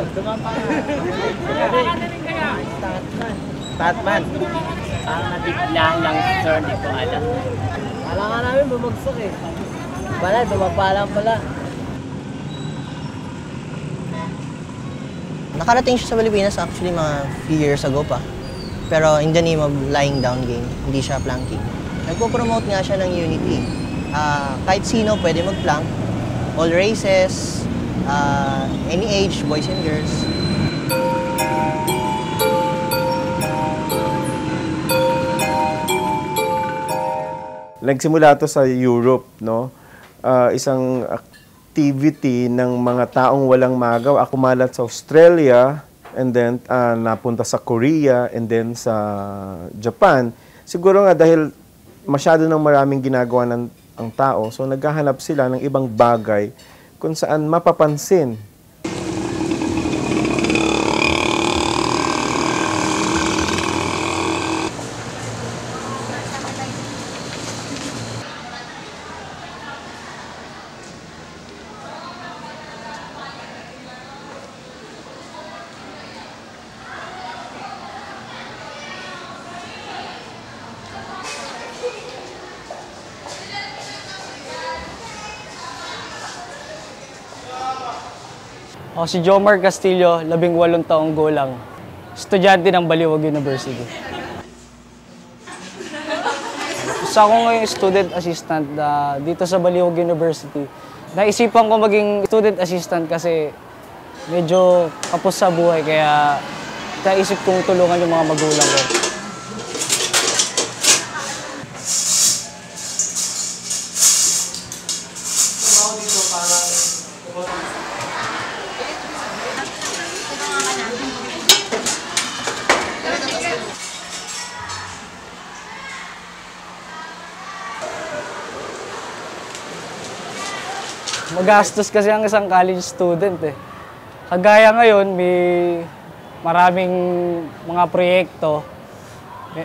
Dumapa na. Statman. Parang nabigla lang, sir, di ko alam. Kala nga namin bumagsak eh. Pala, dumapa lang pala. Nakarating siya sa Pilipinas actually mga few years ago pa. Pero in the name of lying down game, hindi siya planking. Nagpo-promote nga siya ng Unity. Kahit sino pwede mag-plank. All races, any age, boys and girls. Nagsimula to sa Europe, no? Isang activity ng mga taong walang magawa. Kumalat sa Australia, and then napunta sa Korea, and then sa Japan. Siguro nga dahil masyado nang maraming ginagawa ang tao, so naghahanap sila ng ibang bagay kung saan mapapansin. Ako si Jomar Castillo, 18 taong gulang. Estudyante ng Baliwag University. Isa ako ngayong student assistant dito sa Baliwag University. Naisipan ko maging student assistant kasi medyo kapos sa buhay kaya naisip kong tulungan yung mga magulang ko. Magastos kasi ang isang college student eh. Kagaya ngayon, may maraming mga proyekto.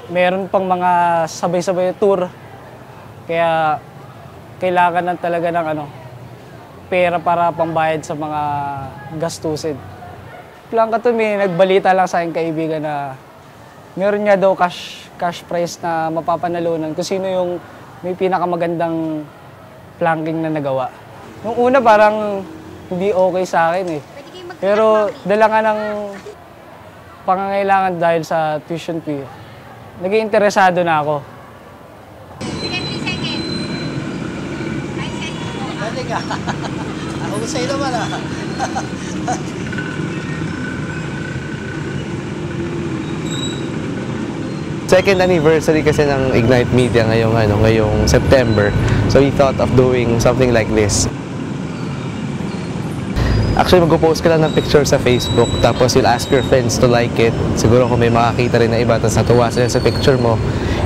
Meron pang mga sabay-sabay tour. Kaya kailangan talaga ng pera para pambayad sa mga gastusin. Lang ka to, may nagbalita lang sa aking kaibigan na meron nga daw cash prize na mapapanalunan kung sino yung may pinakamagandang planking na nagawa. Nung una parang hindi okay sa akin eh. Pero dala nga ng pangangailangan dahil sa tuition fee, naging interesado na ako. Sige, 3 seconds. 5 seconds. Dali ka. Ako sa'yo naman Second anniversary kasi ng Ignite Media ngayong September. So we thought of doing something like this. Actually, mag-post ka lang ng picture sa Facebook, tapos you'll ask your friends to like it. Siguro kung may makakita rin na iba, tapos natuwa sila sa picture mo,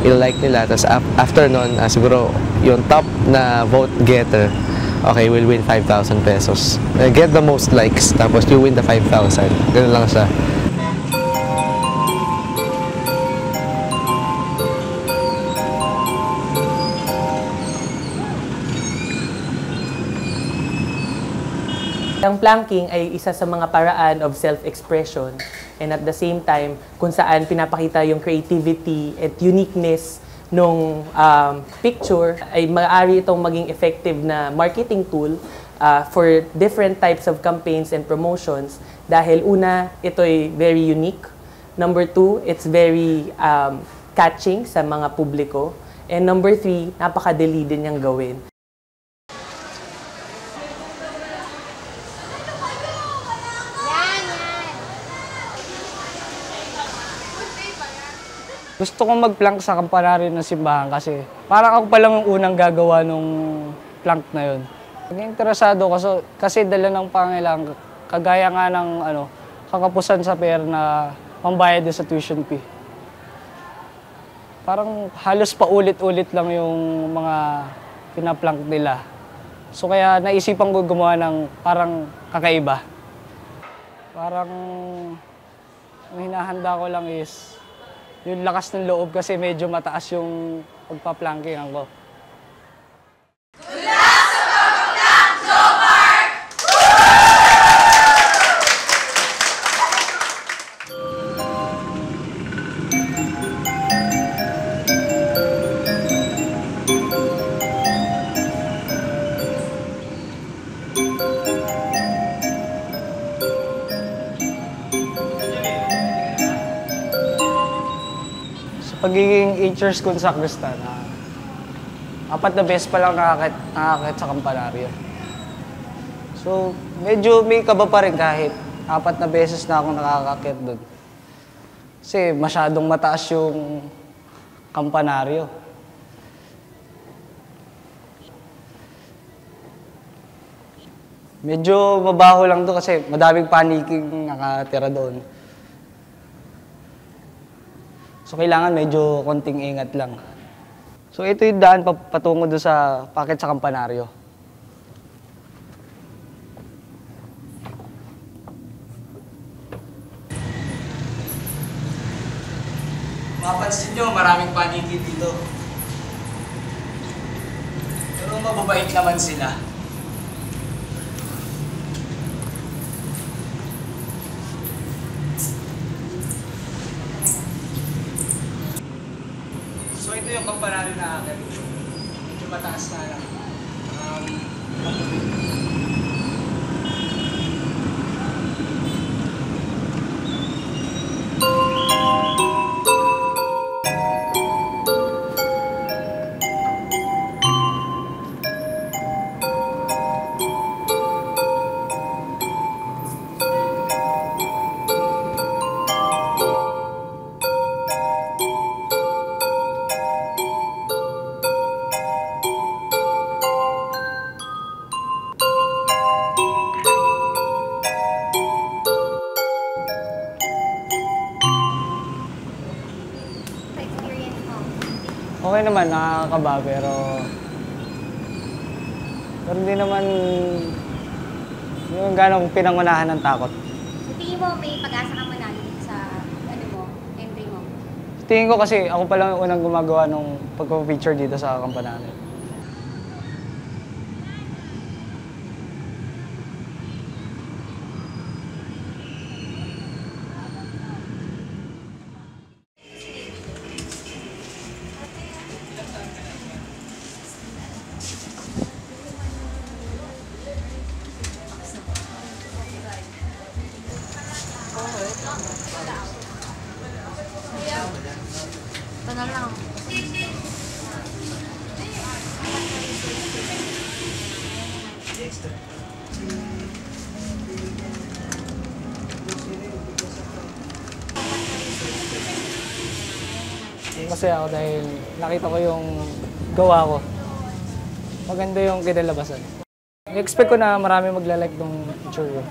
i-like nila. Tapos after nun, siguro yung top na vote getter, okay, will win 5,000 pesos. Get the most likes, tapos you win the 5,000. Ganun lang siya. Ang planking ay isa sa mga paraan of self-expression and at the same time kung saan pinapakita yung creativity at uniqueness nung picture ay maaari itong maging effective na marketing tool for different types of campaigns and promotions dahil una, ito ay very unique. Number 2, it's very catching sa mga publiko. And number 3, napakadali din niyang gawin. Gusto kong mag-plank sa kampanarin ng simbahan kasi parang ako pa lang yung unang gagawa nung plank na yun. Naging interesado kasi dala ng pangailangan, kagaya nga ng kakapusan sa pera na pambayad din sa tuition fee. Parang halos paulit-ulit lang yung mga pinaplank nila. So kaya naisipan ko gumawa ng parang kakaiba. Parang ang hinahanda ko lang is yung lakas ng loob kasi medyo mataas yung pagpa-plankingan ko. pagiging 8 years ko sa sacristan, 4 na beses pa lang nakakit sa kampanaryo. So, medyo may kaba pa rin kahit 4 na beses na akong nakakakit doon. Kasi masyadong mataas yung kampanaryo. Medyo mabaho lang doon kasi madaming paniking nakatira doon. So, kailangan medyo konting ingat lang. So, ito yung daan patungo doon sa pakit sa kampanaryo. Mapansin nyo, maraming paniki dito. Pero mababait naman sila. So ito yung kampanaryo na akin. Medyo mataas na lang. Okay naman, nakakaba, pero hindi naman gano'ng pinangunahan ng takot. So, tingin mo may pag-asa ka manalo dito sa entry mo? Tingin ko kasi ako pa lang yung unang gumagawa ng pagpa-feature dito sa kampanaryo. Ito na lang. Masaya ako dahil nakita ko yung gawa ko. Maganda yung kinalabasan. I-expect ko na marami magla-like ng picture ko.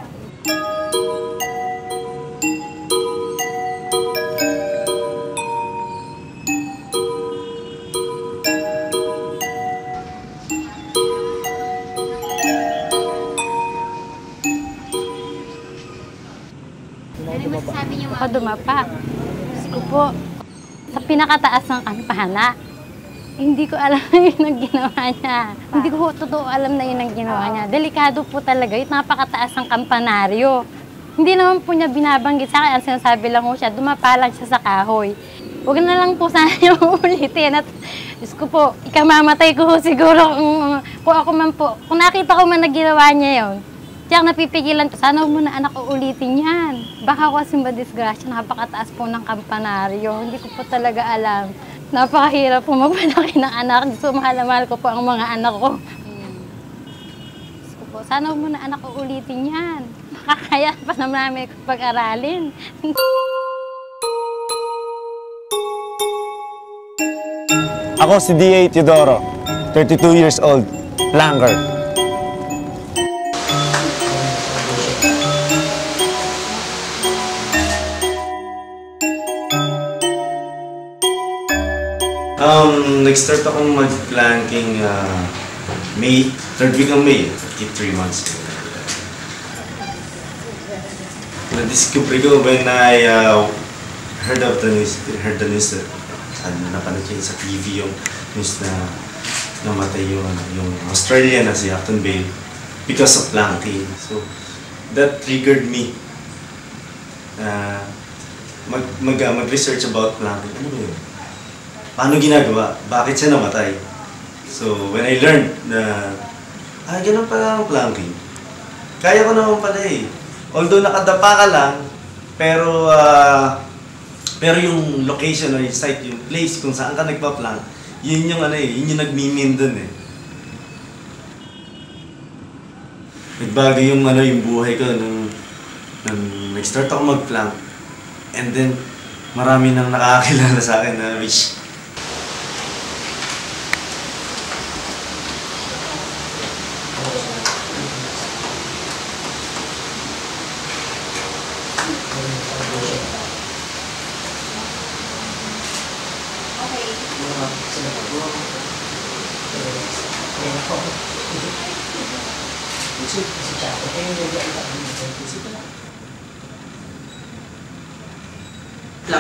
Ano masasabi niyo Ako dumapa. Diyos ko po, sa pinakataas ng kampana, hindi ko alam na yun ang ginawa niya. Hindi ko totoo alam na yun ang ginawa niya. Delikado po talaga, yung napakataas ng kampanaryo. Hindi naman po niya binabanggit sa akin, ang sinasabi lang ko siya, dumapa lang siya sa kahoy. Huwag na lang po sana yung ulitin. At Diyos ko po, ikamamatay ko siguro kung ako man po. Kung nakita ko man na ginawa niya yun, tiyak napipigilan ko, sana huwag mo na anak ko ulitin yan. Baka ako kasi madisgrasya, napakataas po ng kampanaryo. Hindi ko po talaga alam. Napakahirap po magpalaki ng anak. So, mahal na mahal ko po ang mga anak ko. Diyos ko po, sana huwag mo na anak ko ulitin yan. Makakaya pa naman namin pag-aralin. Ako si D.A. Teodoro, 32 years old, flanker. Nag-start akong mag-planking May, 3rd week ng May, 3 months. Na-discover ko when I heard the news that napanood ko sa TV yung news na namatay yung Australian na si Afton Bay because of planking. So, that triggered me mag-research about planking. Ano ba yun? Paano ginagawa? Bakit siya namatay? So, when I learned na, ganun pala ang planking. Kaya ko naman pala eh. Although nakadapa ka lang, pero Pero yung location o yung site, yung place kung saan ka nagpa-plank, yun yung yun yung nagmi-mean dun eh. Nagbago yung yung buhay ko nung nag-start ako mag-plank. And then, marami nang nakakakilala sa akin na which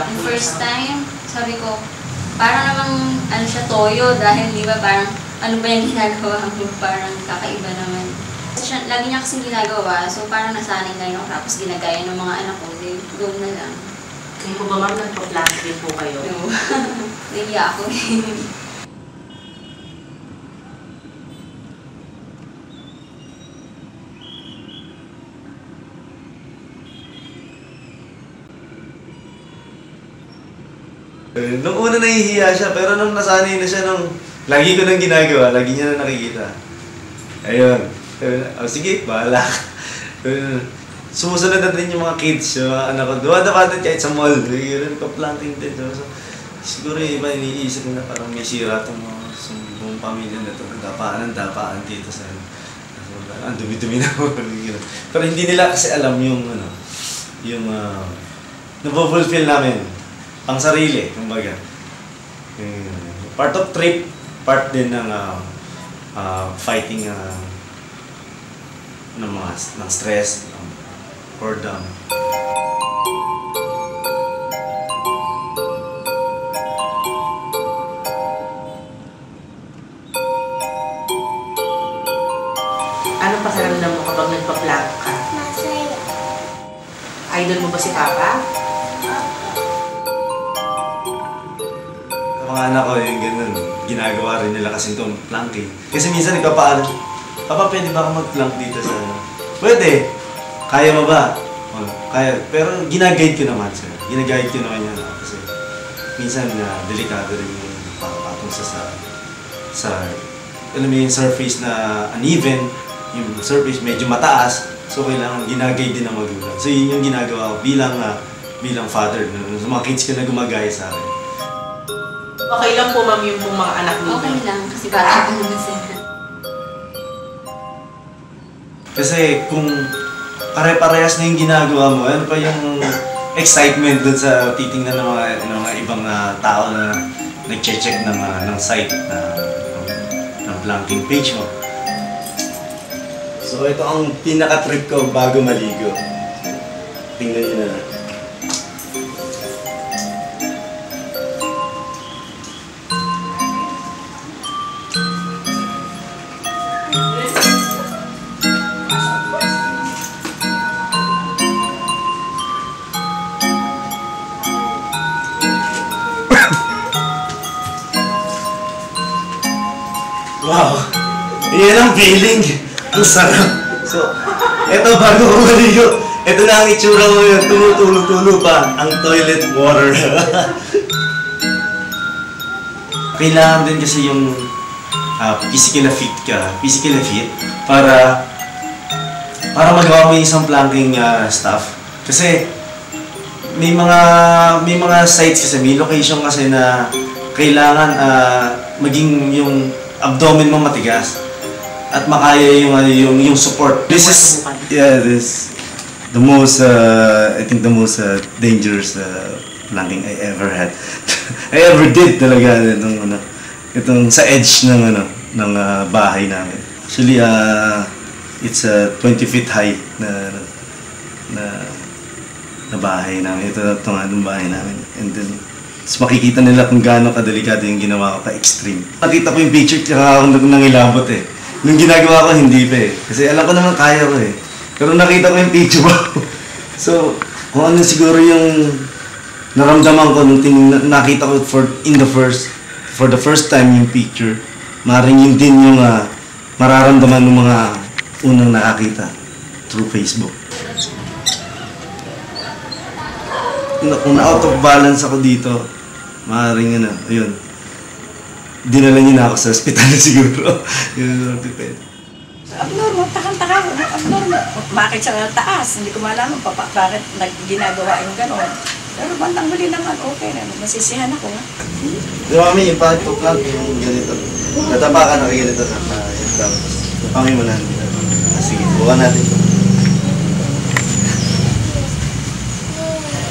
Yung first time, sabi ko, parang namang siya toyo dahil di ba parang ano ba yung ginagawa mo, parang kakaiba naman. Lagi niya kasing ginagawa, so parang nasanay na yun ako tapos ginagaya ng mga anak ko, di go na lang. Kayo po ba ma'am, nagpa-plank din po kayo? No. Nahiya ako eh. Nung una nahihiya siya, pero nung nasanay na siya lagi ko nang ginagawa, lagi niya na nakikita. Ayun. Sige, bahala. Sumusunod na rin yung mga kids, yung mga anak ko. Dumadapatan kahit sa mall. Yun, pa-planting din. So, siguro yung iba iniisip na parang may sira itong buong pamilya na ito. Dapaan dito sa ang dumi-dumi na ako. Pero hindi nila kasi alam yung nabufulfill namin. Pang sarili, kumbaga. Part of trip, part din ng fighting ng stress, ng boredom. Anong pakiramdam mo kapag nagpa-plank ka? Masaya. Idol mo ba si Papa? Mga anak ko yung ganun, ginagawa rin nila kasi itong planking. Kasi minsan nagpapaalam, Papa, pwede ba ako mag-plank dito sa Pwede! Kaya mo ba? Kaya. Pero ginaguide ko naman sir. Ginaguide ko naman yan kasi minsan delikado rin yung papatong sa alam mo yung surface na uneven, yung surface medyo mataas, so kailangan ginaguide din ng magulang. So yun yung ginagawa ko bilang father, sa mga kids ko na gumagaya sa akin. Okay lang po ma'am yung pong mga anak ninyo? Okay lang, kasi bata pa naman sila. Kasi kung pare-parehas na yung ginagawa mo, ano pa yung excitement dun sa titingnan ng mga ibang tao na nag-check ng site ng planking page mo. So ito ang pinaka-trip ko bago maligo. Tingnan nyo na. Wow! Yan ang feeling! Ang sarap! So, eto bago ko maligo, eto na ang itsura mo yun, tumutulo-tulo pa ang toilet water. Kailangan din kasi yung physically fit para magawa mo yung isang planking stuff. Kasi may mga sites kasi, may location kasi na kailangan maging yung abdomen mo matigas at makaya yung support. This is the most I think the most dangerous planking I ever had. I ever did talaga itong sa edge ng bahay namin. Actually it's a 20 feet high na bahay namin. Ito ang bahay namin. And then makikita nila kung gaano kadelikado yung ginawa ko, ka-extreme. Nakita ko yung picture, tsaka ako nangilabot eh. Nung ginagawa ko, hindi pa eh. Kasi alam ko naman kaya ko eh. Pero nakita ko yung picture ko. So, kung ano siguro yung naramdaman ko nung nakita ko for the first time yung picture, maaaring yun din yung mararamdaman ng mga unang nakakita through Facebook. kung na-out of balance ako dito, maaaring ano, ayun. Dinala niyo na ako sa ospital siguro. Yun ang orthopedic. Abnormal, takang-taka ko. Abnormal. Bakit siya taas? Hindi ko malaman pa bakit ginagawa yung gano'n. Pero bandang huli naman, okay na. Masisihan ako. Di ba, Mami, yung pag lang yung ganito. Natapakan na ganito na yung tapos. Pami mo na. Sige, buka natin.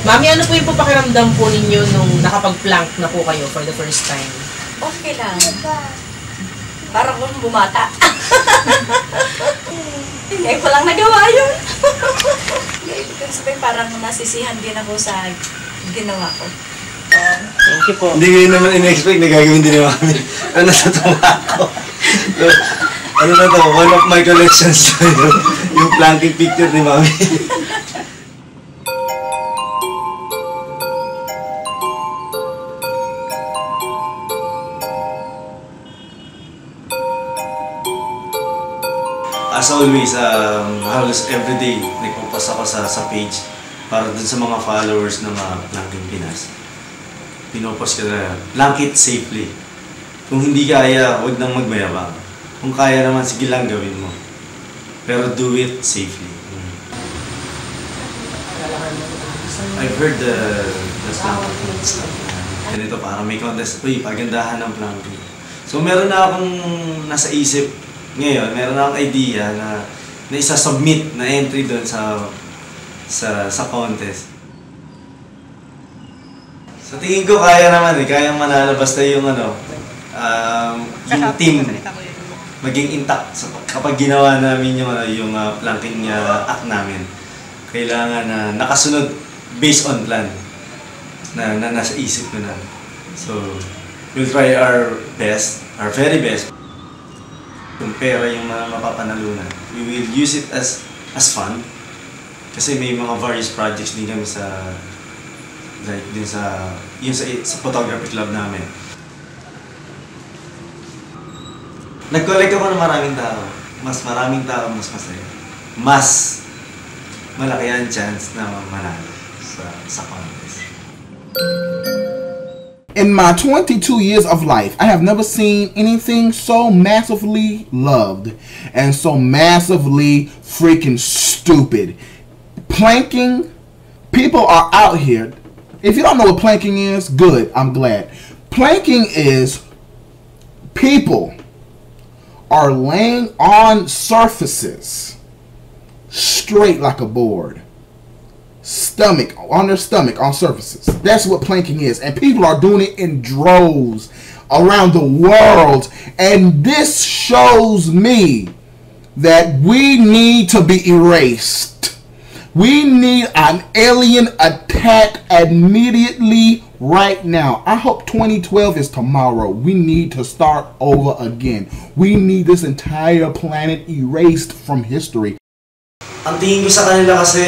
Mami, ano po yung pakiramdam po ninyo nung nakapag-plank na po kayo for the first time? Okay lang. Parang kung bumata. Hindi ko lang nagawa yun. Ibig sabihin, parang nasisihan din ako sa ginawa ko. Thank you po. Hindi ko naman in-expect na gagawin din ni Mami. Ano natutuwa ako. Ano na to? One of my collections na yung planking picture ni Mami. As always, halos everyday nagpo-post ako sa page para dun sa mga followers ng Planking Pinas. Pinopost ko na, plank it safely. Kung hindi kaya, huwag nang magmayabang. Kung kaya naman, sige lang gawin mo. Pero do it safely. I've heard the planking stuff. Ganito, parang may contest. Uy, pagandahan ng planking. So meron na akong nasa isip ngayon, meron akong idea na isa-submit na entry doon sa contest. Sa tingin ko kaya naman kayang manalo basta yung yung team maging intact kapag ginawa namin yung planking act namin. Kailangan na nakasunod based on plan na nasa isip ko na. So, we'll try our best, our very best. Kung pera yung mapapanalunan, we will use it as fun. Kasi may mga various projects din kami sa photography club namin. Nag-collect ako ng maraming tao. Mas maraming tao, mas masaya. Mas malaki ang chance na manalo sa contest. In my 22 years of life, I have never seen anything so massively loved and so massively freaking stupid. Planking, people are out here. If you don't know what planking is, good, I'm glad. Planking is people are laying on surfaces straight like a board. On their stomach on surfaces. That's what planking is. And people are doing it in droves around the world. And this shows me that we need to be erased. We need an alien attack immediately right now. I hope 2012 is tomorrow. We need to start over again. We need this entire planet erased from history. Ang tingin ko sa kanila kasi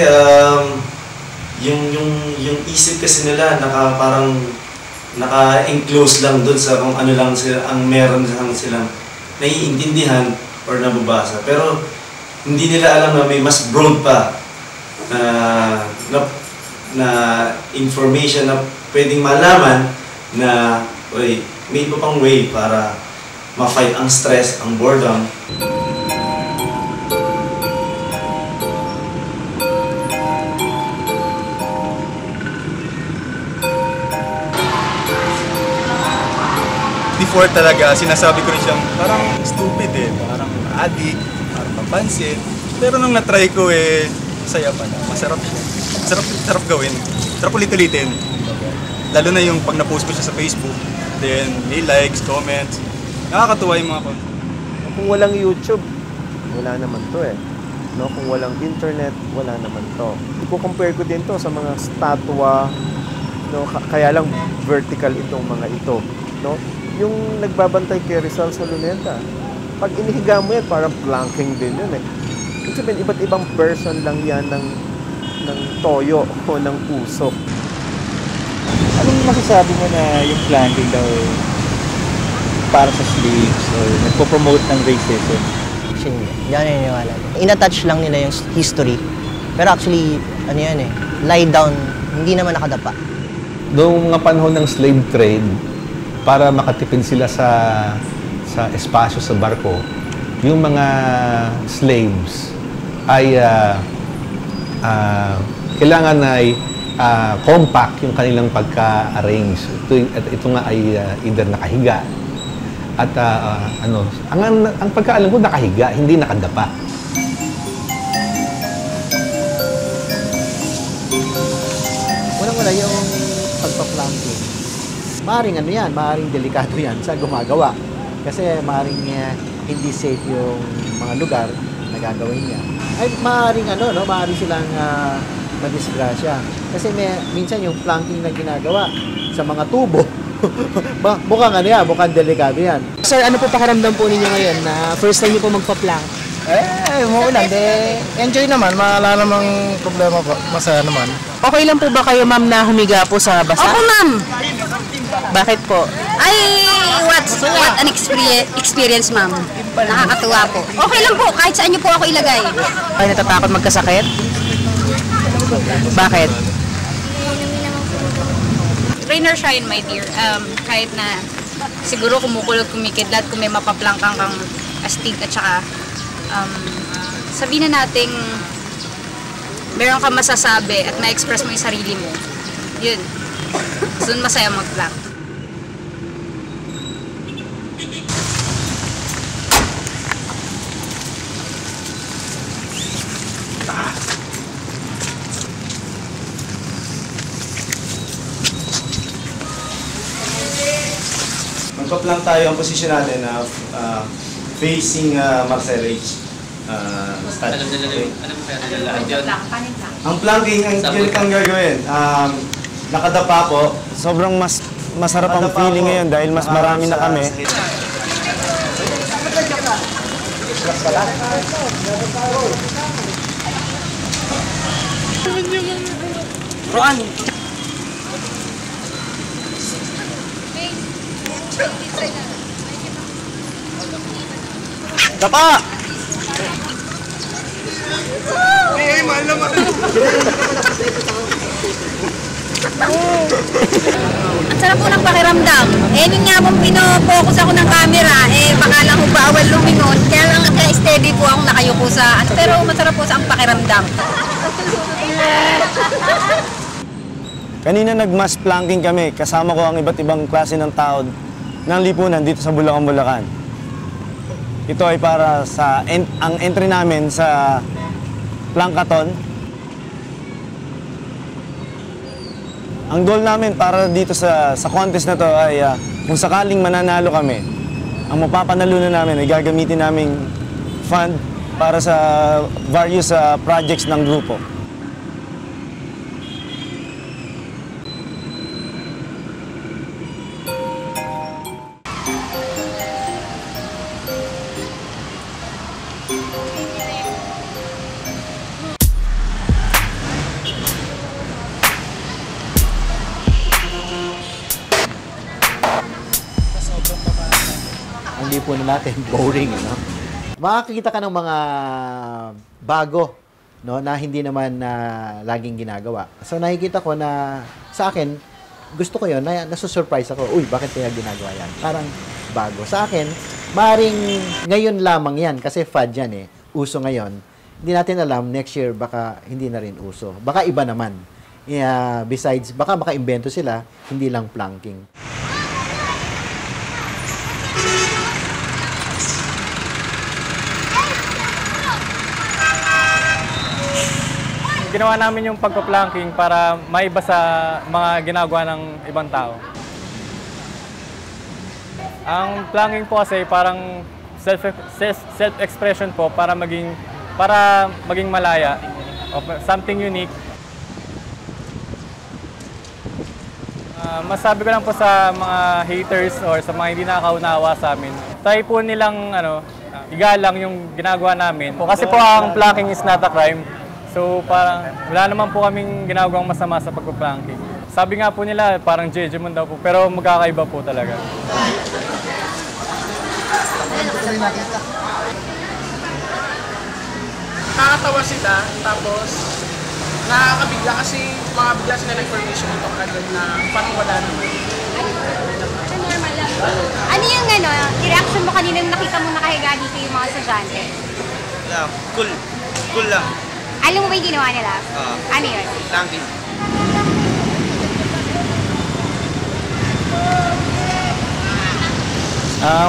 yung isip kasi nila parang naka-enclose lang doon sa kung ano lang sila ang meron lang silang naiintindihan or nababasa. Pero hindi nila alam na may mas broad pa na information na pwedeng malaman na may iba pang way para ma-fight ang stress, ang boredom. Before talaga, sinasabi ko rin siyang parang stupid parang addict, parang papansin. Pero nung na-try ko saya pala, masarap siya. Sarap gawin, sarap ulit-ulitin. Lalo na yung pag na-post ko siya sa Facebook, then may likes, comments, nakakatuwa yung mga content. Kung walang YouTube, wala naman to no? Kung walang internet, wala naman to. I-compare ko din to sa mga statwa, no? Kaya lang vertical itong mga ito, no? Yung nagbabantay kay Rizal sa Luneta. Pag inihiga mo yan, parang planking din yun Ibig sabihin, iba't ibang version lang yan ng toyo o ng usok. Anong masasabi mo na yung planking daw para sa slaves or nagpo-promote ng racism? Actually, hindi ako naniniwala. In-attach lang nila yung history. Pero actually, lie down hindi naman nakadapa. Noong mga panahon ng slave trade, para makatipid sila sa espasyo sa barko, yung mga slaves ay kailangan ay compact yung kanilang pagka-arrange. Ito nga ay either nakahiga at ang pagkaalam ko nakahiga, hindi nakadapa. Unang-una yung pagpa-planking. Maaring ano yan, maaring delikado yan sa gumagawa. Kasi maaring hindi safe yung mga lugar na gagawin niya. Ay maaring maaring silang madisgrasya. Kasi minsan yung planking na ginagawa sa mga tubo, mukhang mukhang delikado yan. Sir, ano po pakiramdam po ninyo ngayon na first time niyo po magpa-plank? Umuulan. Enjoy naman. Wala namang problema po. Masaya naman. Okay lang po ba kayo, ma'am, na humiga po sa basa? Opo, ma'am. Bakit po? Ay, what an experience, ma'am. Nakakatuwa po. Okay lang po, kahit saan niyo po ako ilagay. Ay, natatakot magkasakit? Bakit? Rain or shine, my dear. Kahit na siguro kumukulot, kumikidlat, kung may mapaplangkang kang astig at saka sabihin na nating meron kang masasabi at ma-express mo yung sarili mo. Yun. Doon masaya mag-plank. Magpa-plank tayo ang posisyon natin na facing Marcelo H. Alam kaya nila lahat yun? Ang planking, ang ganito ang gagawin. Nakadapa po. Sobrang masarap ang feeling ngayon dahil mas marami na kami. Roan! Dapa! Mahal naman. Ang sarap po ng pakiramdam. Yun nga pong pino-focus ako ng camera, baka lang po bawal lumingon. Kaya lang steady po ako nakayuko sa, pero masarap po sa ang pakiramdam. Kanina nag-mass planking kami. Kasama ko ang iba't ibang klase ng tao ng lipunan dito sa Bulacan, Bulacan. Ito ay para sa ang entry namin sa Plankathon. Ang goal namin para dito sa contest na to ay kung sakaling mananalo kami, ang mapapanalunan namin ay gagamitin naming fund para sa various projects ng grupo. Ang lipunan natin, boring, Makakita ka ng mga bago, na hindi naman laging ginagawa. So nakikita ko na sa akin, gusto ko yun, nasusurprise ako. Uy, bakit kaya ginagawa yan? Parang bago. Sa akin, maring ngayon lamang yan, kasi fad yan uso ngayon. Hindi natin alam, next year baka hindi na rin uso. Baka iba naman. Besides, baka makaimbento sila, hindi lang planking. Ginawa namin yung pagpa-planking para maiba sa mga ginagawa ng ibang tao. Ang planking po kasi parang self-expression po para maging malaya, something unique. Masabi ko lang po sa mga haters or sa mga hindi nakakaunawa sa amin, try po nilang igalang yung ginagawa namin. Kasi po ang planking is not a crime. So parang wala naman po kaming ginagawang masama sa pagpa-planking. Sabi nga po nila parang judgment daw po, pero magkakaiba po talaga. Nakakatawa sila, tapos Nakakabigla kasi mga bigla sila ng information ito agad na parang wala naman. Normal lang. Ano yung reaction mo kanina nung nakita mo nakahiga dito yung mga estudyante? Yeah, cool. Cool lang. Alam mo ba yung ginawa nila? Ano yun? Planking.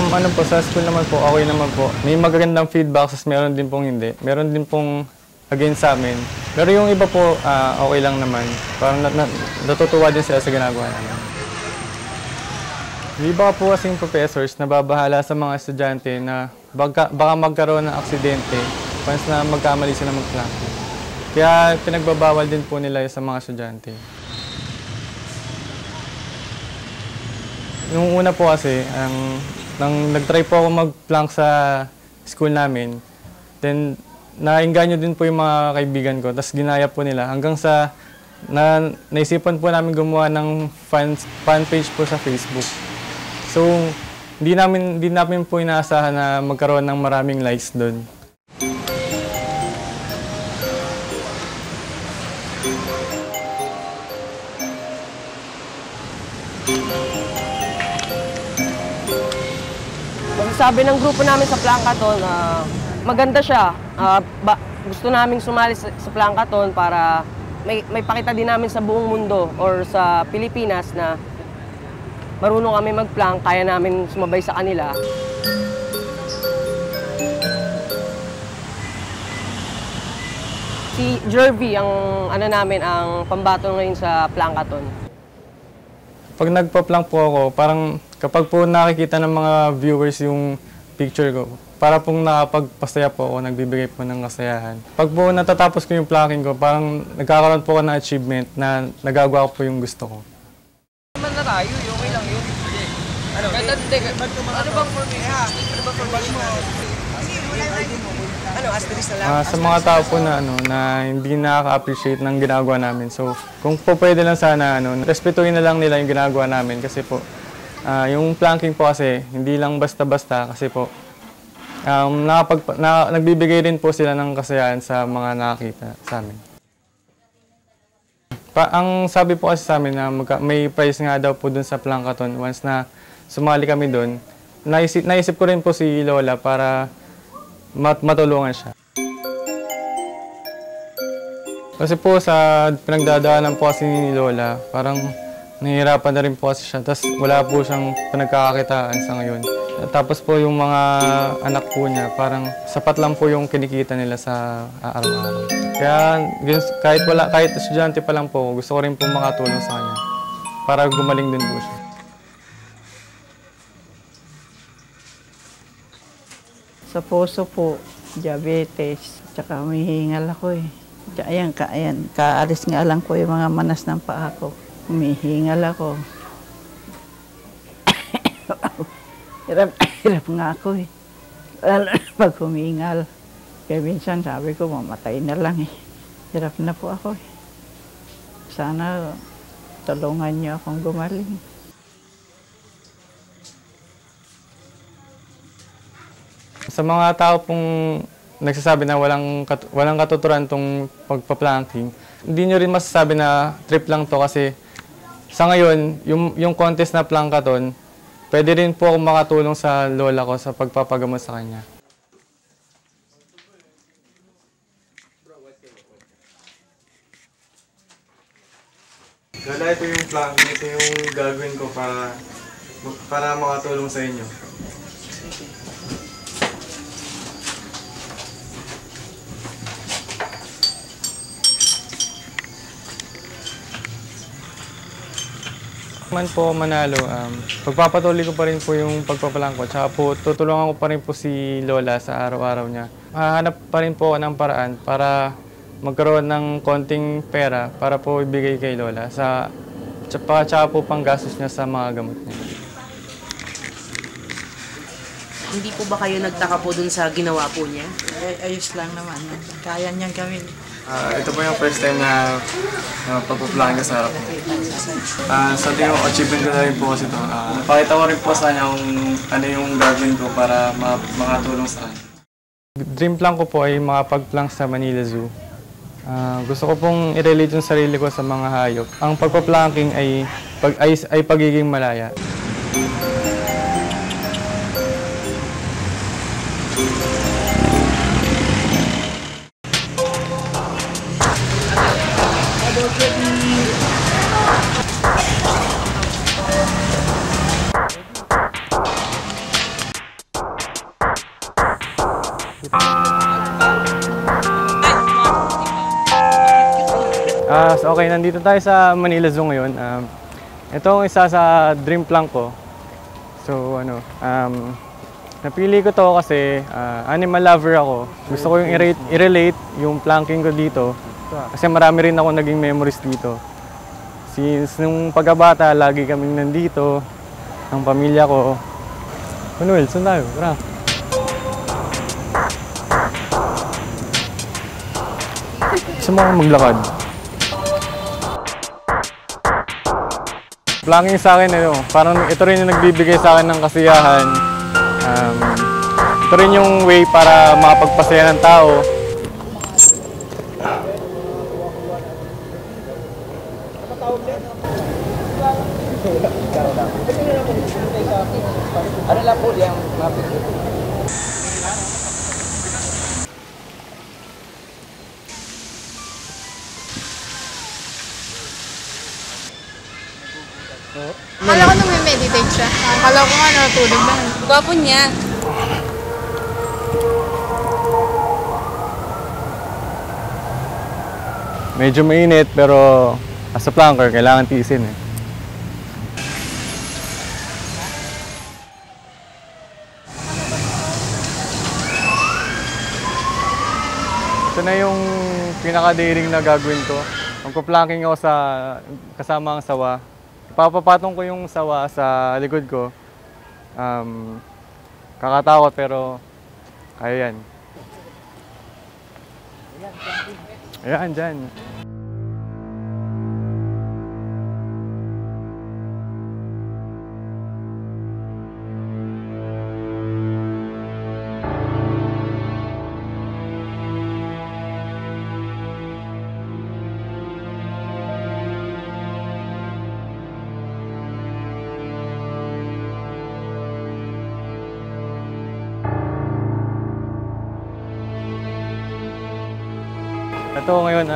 Ano po, sa school naman po, okay naman po. May magagandang feedback, meron din pong hindi. Meron din pong against sa amin. Pero yung iba po, okay lang naman. Parang natutuwa din sila sa ginagawa namin. Yung iba po kasing professors na babahala sa mga estudyante na baka magkaroon ng aksidente once na magkamali sila mag-planking. Kaya pinagbabawal din po nila sa mga estudyante. Nung una po kasi, nang nag-try po ako mag-plank sa school namin, then nainganyo din po yung mga kaibigan ko, tapos ginaya po nila hanggang sa naisipan po namin gumawa ng fan page po sa Facebook. So, hindi namin po inaasahan na magkaroon ng maraming likes doon. Sabi ng grupo namin sa Plankaton, maganda siya. Gusto naming sumali sa Plankaton para may pakita din namin sa buong mundo or sa Pilipinas na marunong kami mag-plank, kaya namin sumabay sa kanila. Si Jervy ang ang pambato ngayon sa Plankaton. Pag nagpa-plank po ako, parang kapag po nakikita ng mga viewers yung picture ko, para pong nakapagpasaya po ako, nagbibigay po ng kasayahan. Pag po natatapos ko yung planking ko, parang nagkakaroon po ako ng achievement na nagagawa ko po yung gusto ko. Naman na tayo, okay lang yun. Ano bang formula? Ano bang formula? Asterisk na lang? Sa mga tao po na hindi nakaka-appreciate ng ginagawa namin. So, kung po pwede lang sana, respetuhin na lang nila yung ginagawa namin. Kasi po, yung planking po kasi, hindi lang basta-basta kasi po, nagbibigay rin po sila ng kasayahan sa mga nakakita sa amin. Ang sabi po kasi sa amin na may prize nga daw po dun sa Plankaton. Once na sumali kami dun, naisip ko rin po si Lola para matulungan siya. Kasi po sa pinagdadaanan po kasi ni Lola, parang nahihirapan na rin po kasi siya. Tapos wala po siyang pinagkakakitaan sa ngayon. Tapos po yung mga anak po niya, parang sapat lang po yung kinikita nila sa araw-araw. Kaya kahit estudyante pa lang po, gusto ko rin po makatulong sa kanya para gumaling din po siya. Sa puso po, diabetes, tsaka humihingal ako eh. Ayan, kaalis nga lang ko yung mga manas ng paa ko. Humihingal ako. Hirap nga ako eh. Lalo pag humingal. Kaya minsan sabi ko, mamatay na lang eh. Hirap na po ako eh. Sana tulungan niyo akong gumaling. Sa mga tao pong nagsasabi na walang katuturan tong pagpa-planking, hindi nyo rin masasabi na trip lang to kasi sa ngayon, yung contest na Plankaton, pwede rin po ako makatulong sa lola ko sa pagpapagamot sa kanya. Lola, ito yung planking, ito yung gagawin ko para makatulong sa inyo. Man po manalo, pagpapatuloy ko pa rin po yung pagpapalangko. Tsaka po tutulungan ko pa rin po si Lola sa araw-araw niya. Hahanap pa rin po ng paraan para magkaroon ng konting pera para po ibigay kay Lola. Tsaka po pang gastos niya sa mga gamot niya. Hindi po ba kayo nagtaka po dun sa ginawa po niya? Ayos lang naman. Kaya niyang gawin. Ito po yung first time na pagpaplanking ko sa harap mo. Sa tingin ko, achievement ko na rin po kasi ito. Napakita ko rin po sa kanya kung ano yung gagawin ko para makatulong sa kanya. Dream plan ko po ay makapag-plank sa Manila Zoo. Gusto ko pong i-relate yung sarili ko sa mga hayop. Ang pagpa-planking ay pagiging malaya. So okay, nandito tayo sa Manila Zoo ngayon. Ito ang isa sa dream plank ko. So napili ko to kasi animal lover ako. Gusto ko yung i-relate yung planking ko dito. Kasi marami rin ako naging memories dito. Since nung pagkabata, lagi kaming nandito, ang pamilya ko. Manuel, saan tayo? Tara. Gusto mo maglakad? Planking sa akin, parang ito rin yung nagbibigay sa akin ng kasiyahan. Ito rin yung way para makapagpasaya ng tao. Ano lang po yung mapit? Akala ko nung meditate siya. Akala ko nga natulog lang. Gwapo niya. Medyo mainit pero as a planker, kailangan tiisin eh. Ito na yung pinaka-daring na gagawin ko. Magpa-planking ako sa kasama ang sawa. Ipapapatong ko yung sawa sa likod ko. Kakatakot pero kaya yan. Ayan, dyan. Ito ngayon,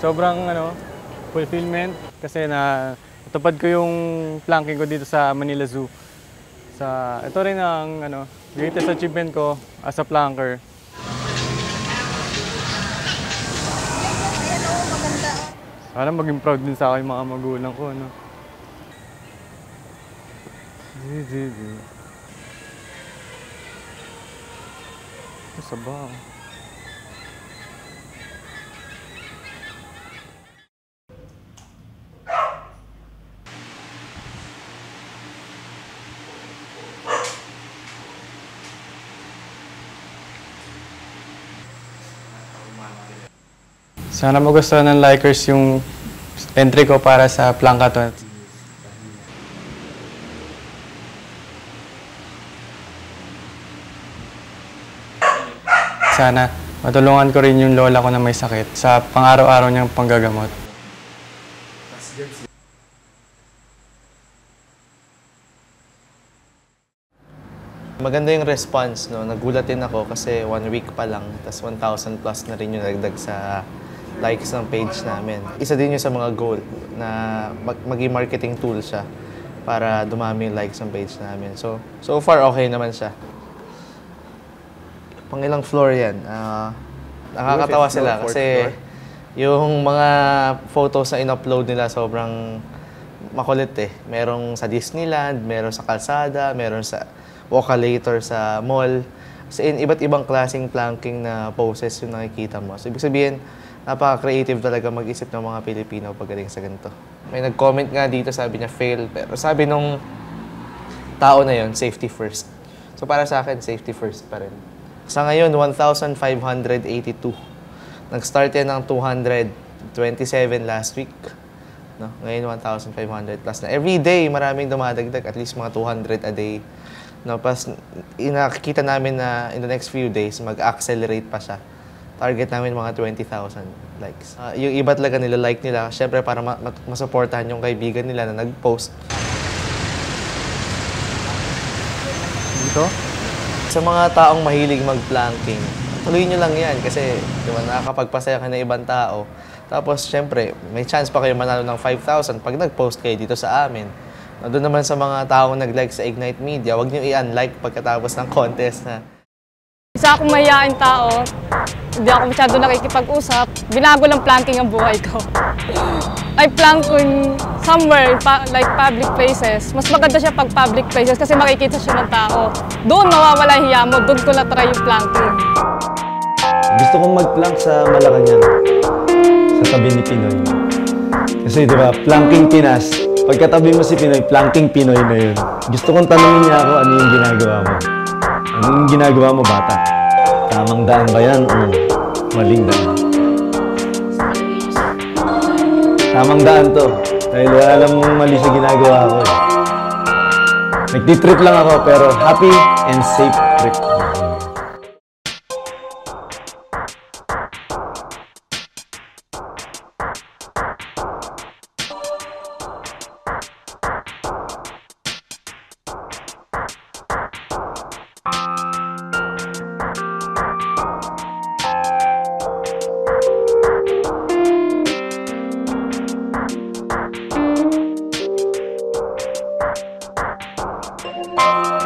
sobrang fulfillment kasi natupad ko yung planking ko dito sa Manila Zoo. Ito rin ang greatest achievement ko as a planker. Sana maging proud din sa akin mga magulang ko. Sabaw. Sana magustuhan ng likers yung entry ko para sa Plankaton. Sana matulungan ko rin yung lola ko na may sakit sa pang-araw-araw niyang panggagamot. Maganda yung response, no? Nagulat din ako kasi 1 week pa lang, tas 1,000 plus na rin yung nagdag sa likes ng page namin. Isa din yun sa mga goal na maging marketing tool siya para dumami yung likes ng page namin. So far okay naman siya. Pangilang floor yan. Nakakatawa sila kasi yung mga photos na in-upload nila sobrang makulit eh. Merong sa Disneyland, meron sa kalsada, meron sa walkalator sa mall. As in, iba't ibang klaseng planking na poses yung nakikita mo. So, ibig sabihin, napaka-creative talaga mag-isip ng mga Pilipino pagdating sa ganito. May nag-comment nga dito, sabi niya, fail. Pero sabi nung tao na yon, safety first. So, para sa akin, safety first pa rin. Sa ngayon, 1,582. Nag-start yan ng 227 last week. No? Ngayon, 1,500 plus na. Every day, maraming dumadagdag. At least mga 200 a day. No? Pas, nakikita namin na in the next few days, mag-accelerate pa siya. target namin mga 20,000 likes. Yung iba talaga nila-like nila, syempre para masuportahan yung kaibigan nila na nag-post. Dito? Sa mga taong mahilig mag-planking, tuloy nyo lang yan kasi diba, nakakapagpasaya ka ng ibang tao. Tapos, syempre, may chance pa kayo manalo ng 5,000 pag nag-post kayo dito sa amin. Doon naman sa mga taong nag-like sa Ignite Media, huwag nyo i-unlike pagkatapos ng contest na. Isa akong mahihain tao, hindi ako masyado nakikipag-usap. Binago lang planking ang buhay ko. I planking somewhere, like public places. Mas maganda siya pag public places kasi makikita siya ng tao. Doon mawawala yung hiya mo, doon ko na-try yung planking. Gusto kong mag-plank sa Malacanang, sa tabi ni Pinoy. Kasi diba, planking Pinas, pagkatabi mo si Pinoy, planking Pinoy na yun. Gusto kong tanungin niya ako ano yung ginagawa mo. Ano yung ginagawa mo, bata? Tamang daan ba yan o maling daan? Tamang daan to. Dahil alam mong mali sa ginagawa ko eh. Nagtitrip lang ako pero happy and safe trip. Bye.